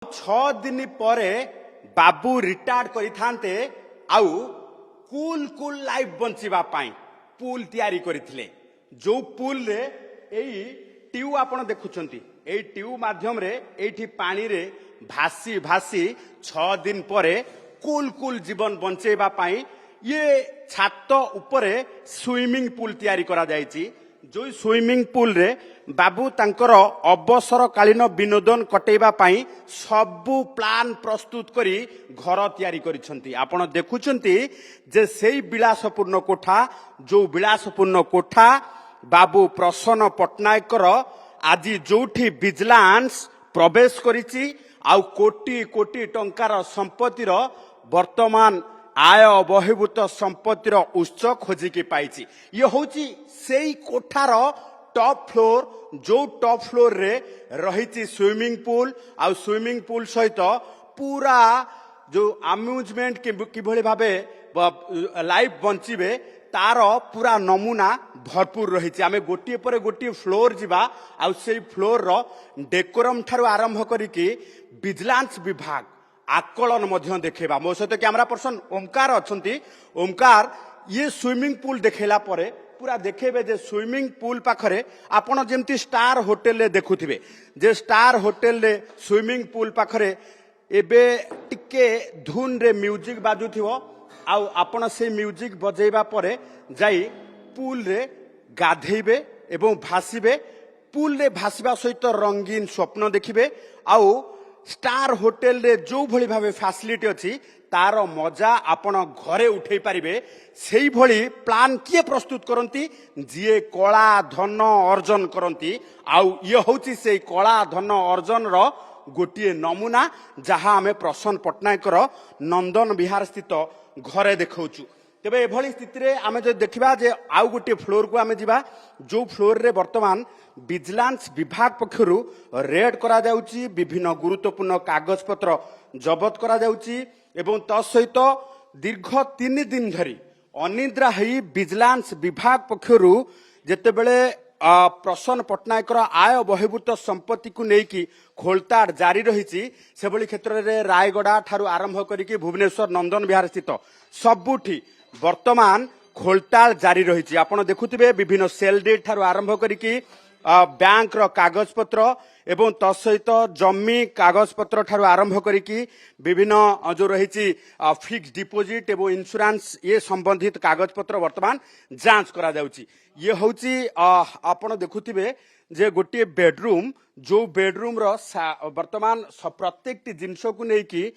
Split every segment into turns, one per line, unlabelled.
6 दिन पर बाबू रिटायर्ड करिथांते आउ कूल कूल लाइफ बंचिबा पाई पुल तैयारी करथिले। जो पुल रे एई ट्यूब आपण देखुचंती, एई ट्यूब माध्यम रे एठी पानी रे भासी भासी 6 दिन पर कूल कूल जीवन बंचेबा पाई ये छात उपरे स्विमिंग पूल तैयारी करा जायछि। जो स्विमिंग पूल रे बाबू तांकर अवसर कालीन विनोदन कटेबा पाई सबु प्लान प्रस्तुत करी घर तैयारी करिसंती। आपण देखुचंती जे सेई विलासपूर्ण कोठा, जो विलासपूर्ण कोठा बाबू प्रसन्न पट्टनायकर आज जोठी विजिलेंस प्रवेश करिछि आउ कोटी कोटी टंकार संपत्तिर वर्तमान आय बहिर्भूत संपत्तिर उत्स खोजिकी पाइछि। ये होची सेई कोठार टॉप फ्लोर, जो टॉप फ्लोर रे रही स्विमिंग पूल आ स्विमिंग पूल सहित पूरा जो अम्यूजमेंट किभली भाबे लाइफ बंचिबे तार पूरा नमूना भरपूर रही। आम गोटे पर गोटे फ्लोर जीवा आ से फ्लोर रो डेकोरम ठारू आरंभ करिकी विजिलेंस विभाग आकलन मध्य देखेबा। मो सहित कैमरा पर्सन ओमकार अछंती। ओमकार ये स्विमिंग पूल देखेला परे पूरा देखेबे जे स्विमिंग पूल पाखरे आपण जेमती स्टार होटल रे देखुथिबे जे स्टार होटल रे स्विमिंग पूल पाखरे एबे टिके धुन रे म्यूजिक बाजुथिबो आउ आपण से म्यूजिक बजेबा परे जाई पूल रे गाधेबे एवं भासीबे। पूल रे भासीबा सहित रंगीन स्वप्न देखिबे आउ स्टार होटल रे जो भली भावे फैसिलिटी अछि तार मजा आपण घरे उठे पारिबे। सेही भली प्लान किए प्रस्तुत करंती जिए कला धन अर्जन करंती आउ ये होची से कला धन अर्जन रो गोटे नमूना जहाँ आमे प्रसन्न पट्टनायकर नंदन विहार स्थित घरे देखौचु। तेबे एभली स्थिति रे आमे जो देखिबा जे आउ गोटे फ्लोर को आमे जिबा जो फ्लोर रे वर्तमान विजिलेंस विभाग पक्षरु रेड करा जाउची, विभिन्न गुरुत्वपूर्ण कागज पत्र जबत करा जाउची एवं तसहित दीर्घ 3 दिन धरी अनिद्रा हई विजिलेंस विभाग पक्षरु जेतेबेले प्रसन्न पट्टनायकर आय बहिर्भूत संपत्ति को लेकिन खोलताड़ जारी रही से भली क्षेत्र में रायगड़ा ठारू आरंभ करिकी भुवनेश्वर नंदन विहार स्थित सबुठी वर्तमान खोलताड़ जारी रही। आपण देखुथिबे विभिन्न सेल डेट ठारू आरंभ करिकी बैंक रो कागज पत्र एवं तसहित जमी कागज पत्र ठारू आरंभ करिकी विभिन्न जो रही फिक्स डिपोजिट एवं इंश्योरेंस ये संबंधित कागज पत्र वर्तमान जांच करा जाउची। ये होची आपण देखुथिबे जे गोटे बेडरूम, जो बेडरूम रो वर्तमान प्रत्येक जिनस को लेकी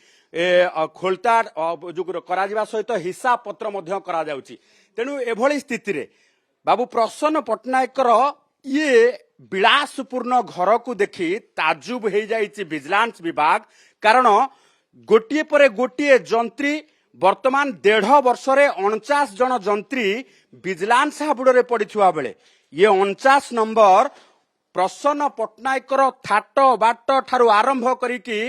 खोलताड़ जो करा जिबा सहित हिसाब पत्र मध्य करा जाउची। तेणु एभली स्थिति रे बाबू प्रसन्न पट्टनायकर ये विलासपूर्ण घर को देखी ताजुब हो जाइए विजिलेंस विभाग। कारण गोटे पर गोटे जंत्री वर्तमान 1.5 वर्ष 49 जन जंत्री विजिलेंस हाबुड़ रे पड़िथिबा बेले ये 49 नंबर प्रसन्न पट्टनायकर थाट बाट ठारू आरंभ करिकी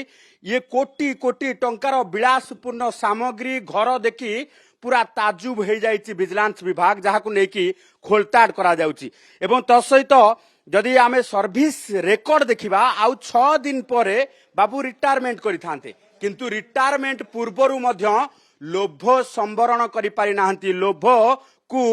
ये कोटी कोटी टंकार विलासपूर्ण सामग्री घर देखी पूरा ताजुब हो जाइए विजिलेंस विभाग जहाँ को लेकिन खोलताड़ करा जाउची। एवं तसहित जदि आमे सर्विस रेकर्ड देखिबा आउ 6 दिन पर बाबू रिटायरमेंट करिथांते किंतु रिटायरमेंट पूर्वरु मध्य लोभ संवरण करि पारि नाहंती, लोभ को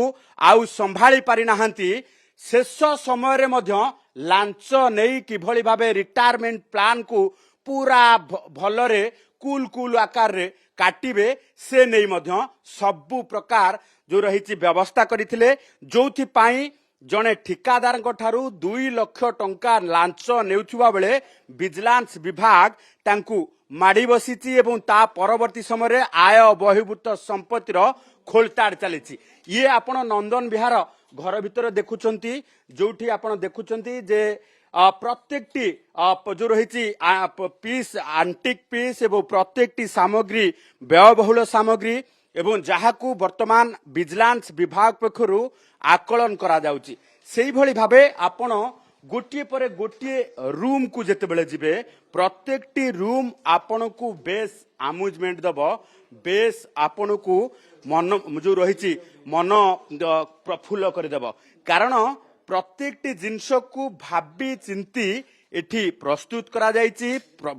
आउ संभाली पारि नाहंती। शेष समय रे मध्य लांच नेई किभली भाबे रिटायरमेंट प्लान को पूरा भलरे कूल कूल आकार रे काटिबे से नहीं मध्य सबु प्रकार जो रही व्यवस्था करथिले। जोथि पाई जने ठिकादार ठारू 2 लाख टंका लांच नेउथुवा बेले विजिलेंस विभाग तांकू माड़ी बसीची एवं ता परवर्ती समय रे आय बहिर्भूत संपत्तिर खोलताड़ चली। ये आपण नंदन विहार घर भितर देखुचंती जोठी आपण देखुचंती जे प्रत्येकटी जो रही पीस आंटिक पीस एवं प्रत्येकटी सामग्री व्ययबहुल सामग्री एवं जहाकू वर्तमान विजिलेंस विभाग पक्षरु आकलन करा जाउची। सेही भली भाबे आपण गोटे पर गोटे रूम को जेतेबेले जिबे प्रत्येकटी रूम आपण को बेस अम्यूजमेंट दबो, बेस आपण को मन जो रही मन प्रफुल्ल कर देबो। कारण प्रत्येकटी जिनस को भाबी चिंती এটি প্রস্তুত করা যাইছি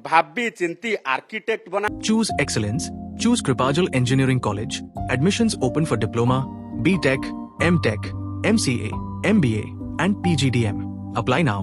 ভাবি চিন্তি আর্কিটেক্ট বনা
Choose excellence. Choose Kripajal Engineering College. Admissions open for Diploma, B.Tech, M.Tech, MCA, MBA, and PGDM. Apply now.